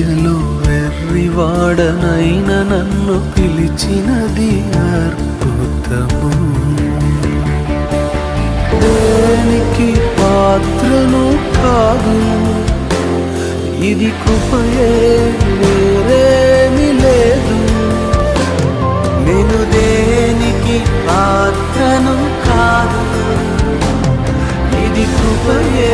విద్యలో వెర్రివాడనైన నన్ను పిలిచినది అద్భుతము. దేనికి పాత్రను కాదు, ఇది కృపయే, వేరేమి లేదు. నేను దేనికి పాత్రను కాదు, ఇది కృపయే,